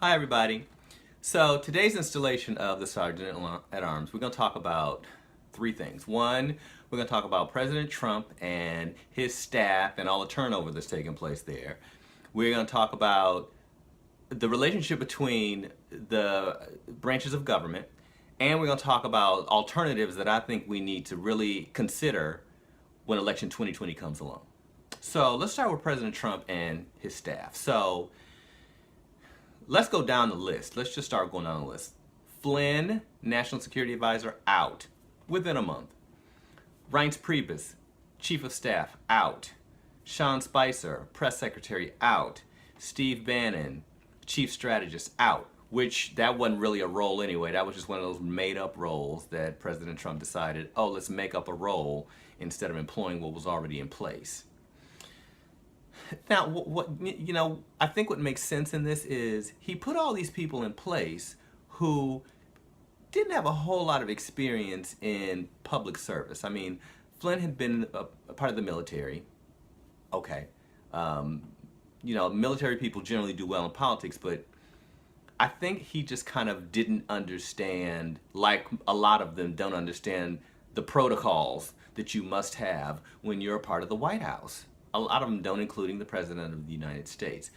Hi, everybody. So today's installation of the Sergeant at Arms, we're going to talk about three things. One, we're going to talk about President Trump and his staff and all the turnover that's taking place there. We're going to talk about the relationship between the branches of government, and we're going to talk about alternatives that I think we need to really consider when election 2020 comes along. So let's start with President Trump and his staff. So let's go down the list. Let's just start going down the list. Flynn, National Security Advisor, out within a month. Reince Priebus, Chief of Staff, out. Sean Spicer, Press Secretary, out. Steve Bannon, Chief Strategist, out. Which, that wasn't really a role anyway. That was just one of those made-up roles that President Trump decided, oh, let's make up a role instead of employing what was already in place. Now, I think what makes sense in this is he put all these people in place who didn't have a whole lot of experience in public service. I mean, Flynn had been a part of the military. Okay. Military people generally do well in politics, but I think he just kind of didn't understand, like a lot of them don't understand, the protocols that you must have when you're a part of the White House. A lot of them don't, including the President of the United States.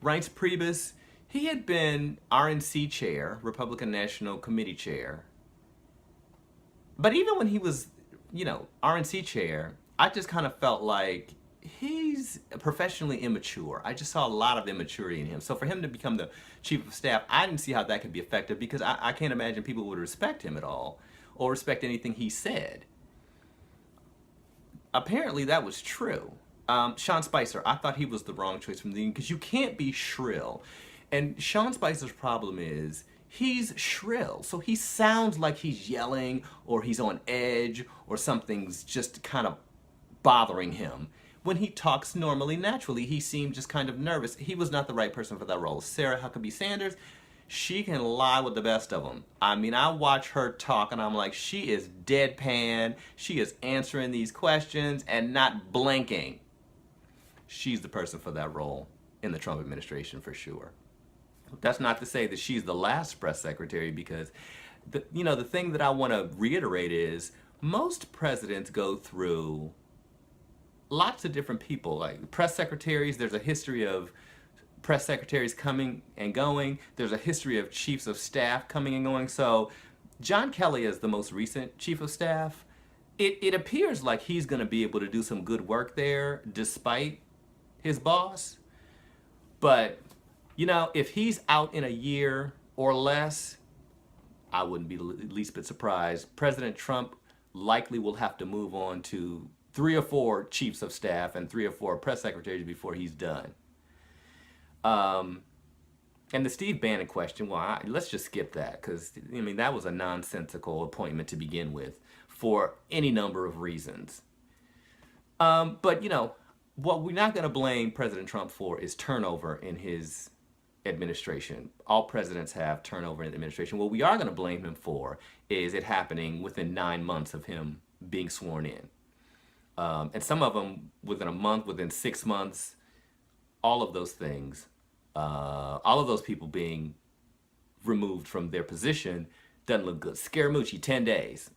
Reince Priebus, he had been RNC chair, Republican National Committee chair. But even when he was, RNC chair, I just kind of felt like he's professionally immature. I just saw a lot of immaturity in him. So for him to become the chief of staff, I didn't see how that could be effective because I can't imagine people would respect him at all or respect anything he said. Apparently that was true. Sean Spicer, I thought he was the wrong choice from the beginning because you can't be shrill. And Sean Spicer's problem is he's shrill. So he sounds like he's yelling or he's on edge or something's just kind of bothering him. When he talks normally, naturally, he seemed just kind of nervous. He was not the right person for that role. Sarah Huckabee Sanders, she can lie with the best of them. I mean, I watch her talk and I'm like, she is deadpan. She is answering these questions and not blinking. She's the person for that role in the Trump administration for sure. That's not to say that she's the last press secretary because, the thing that I want to reiterate is most presidents go through lots of different people. Like press secretaries, there's a history of press secretaries coming and going. There's a history of chiefs of staff coming and going. So John Kelly is the most recent chief of staff. It appears like he's going to be able to do some good work there despite his boss. But, if he's out in a year or less, I wouldn't be the least bit surprised. President Trump likely will have to move on to 3 or 4 chiefs of staff and 3 or 4 press secretaries before he's done. And the Steve Bannon question, well, let's just skip that because, that was a nonsensical appointment to begin with for any number of reasons. But, what we're not going to blame President Trump for is turnover in his administration. All presidents have turnover in the administration. What we are going to blame him for is it happening within 9 months of him being sworn in. And some of them within a month, within 6 months, all of those things, all of those people being removed from their position doesn't look good. Scaramucci, 10 days.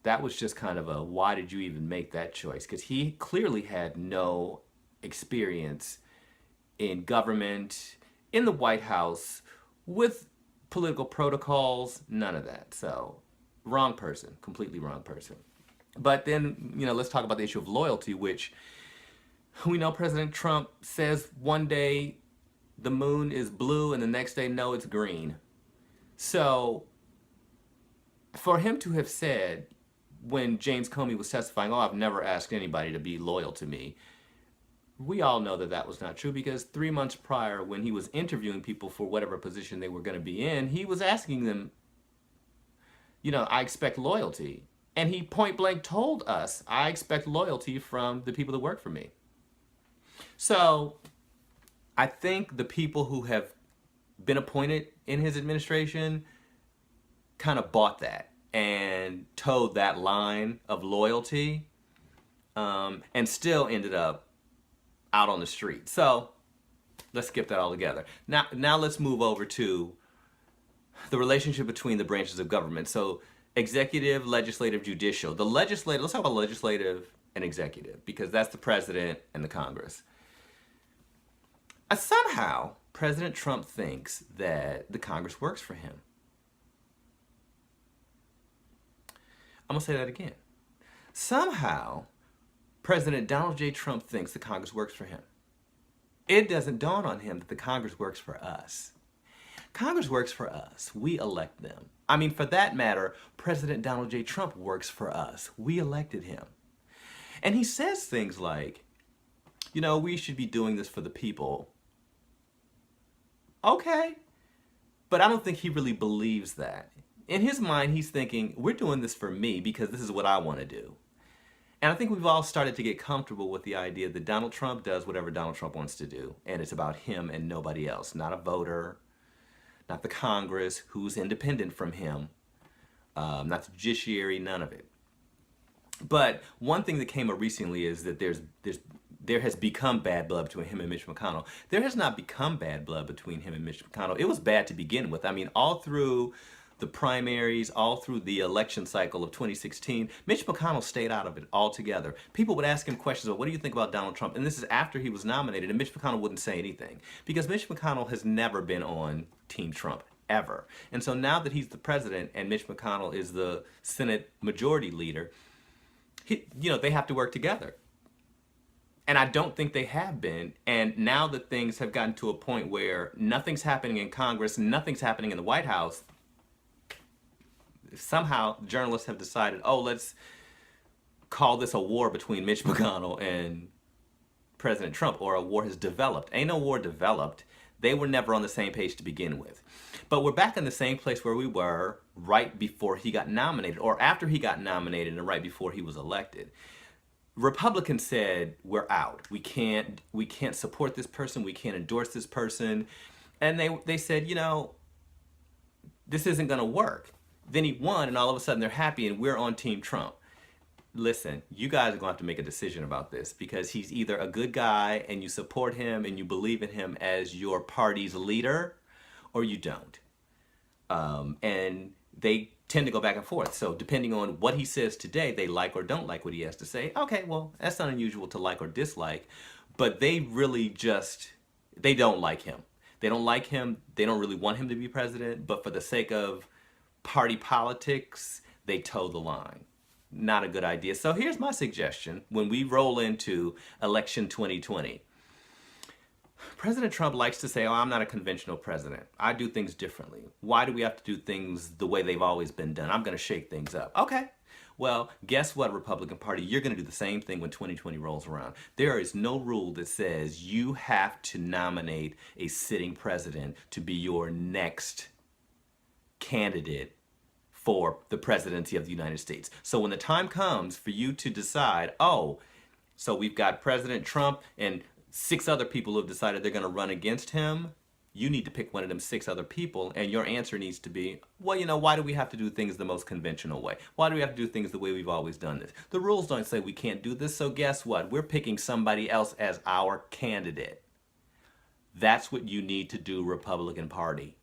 That was just kind of a, why did you even make that choice? Because he clearly had no experience in government, in the White House, with political protocols, none of that. So, wrong person, completely wrong person. But then, let's talk about the issue of loyalty, which we know President Trump says one day the moon is blue and the next day, no, it's green. So, for him to have said, when James Comey was testifying, oh, I've never asked anybody to be loyal to me, we all know that that was not true because 3 months prior, when he was interviewing people for whatever position they were going to be in, he was asking them, I expect loyalty. And he point blank told us, I expect loyalty from the people that work for me. So I think the people who have been appointed in his administration kind of bought that and towed that line of loyalty and still ended up out on the street. So Let's skip that altogether. Now let's move over to the relationship between the branches of government. So executive, legislative, judicial. The legislative, let's talk about legislative and executive, because that's the president and the Congress. Somehow, President Trump thinks that the Congress works for him. I'm going to say that again. Somehow, President Donald J. Trump thinks the Congress works for him. It doesn't dawn on him that the Congress works for us. Congress works for us. We elect them. I mean, for that matter, President Donald J. Trump works for us. We elected him. And he says things like, you know, we should be doing this for the people. Okay, but I don't think he really believes that. In his mind, he's thinking, we're doing this for me because this is what I want to do. And I think we've all started to get comfortable with the idea that Donald Trump does whatever Donald Trump wants to do. And it's about him and nobody else. Not a voter, not the Congress, who's independent from him, not the judiciary, none of it. But one thing that came up recently is that there has become bad blood between him and Mitch McConnell. There has not become bad blood between him and Mitch McConnell. It was bad to begin with. I mean, all through the primaries, all through the election cycle of 2016, Mitch McConnell stayed out of it altogether. People would ask him questions of, what do you think about Donald Trump? And this is after he was nominated, and Mitch McConnell wouldn't say anything. Because Mitch McConnell has never been on Team Trump, ever. And so now that he's the president and Mitch McConnell is the Senate Majority Leader, they have to work together. And I don't think they have been. And now that things have gotten to a point where nothing's happening in Congress, nothing's happening in the White House, somehow journalists have decided, oh, let's call this a war between Mitch McConnell and President Trump, or a war has developed. Ain't no war developed. They were never on the same page to begin with. But we're back in the same place where we were right before he got nominated, or after he got nominated and right before he was elected. Republicans said, we're out. We can't support this person. We can't endorse this person. And they said, this isn't going to work. Then he won, and all of a sudden they're happy, and we're on Team Trump. Listen, you guys are going to have to make a decision about this, because he's either a good guy and you support him and you believe in him as your party's leader, or you don't. And they tend to go back and forth. So depending on what he says today, they like or don't like what he has to say. Okay, well, that's not unusual to like or dislike, but they really they don't like him. They don't like him. They don't really want him to be president, but for the sake of party politics, they toe the line. Not a good idea. So here's my suggestion when we roll into election 2020. President Trump likes to say, oh, I'm not a conventional president. I do things differently. Why do we have to do things the way they've always been done? I'm going to shake things up. Okay. Well, guess what, Republican Party? You're going to do the same thing when 2020 rolls around. There is no rule that says you have to nominate a sitting president to be your next candidate for the presidency of the United States. So when the time comes for you to decide, oh, so we've got President Trump and 6 other people who have decided they're going to run against him, you need to pick one of them 6 other people, and your answer needs to be, well, why do we have to do things the most conventional way? Why do we have to do things the way we've always done this? The rules don't say we can't do this, so guess what? We're picking somebody else as our candidate. That's what you need to do, Republican Party.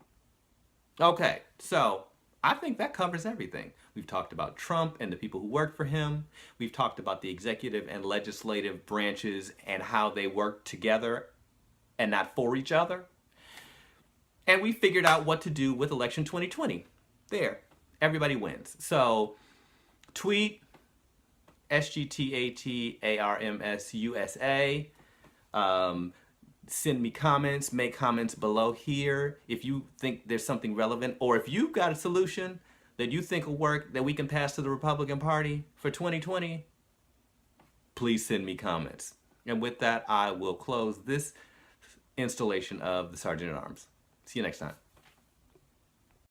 Okay, so I think that covers everything. We've talked about Trump and the people who work for him. We've talked about the executive and legislative branches and how they work together and not for each other. And we figured out what to do with election 2020. There, everybody wins. So tweet SGTATARMSUSA. Send me comments, make comments below here if you think there's something relevant, or if you've got a solution that you think will work that we can pass to the Republican Party for 2020, please send me comments. And with that, I will close this installation of the Sergeant at Arms. See you next time.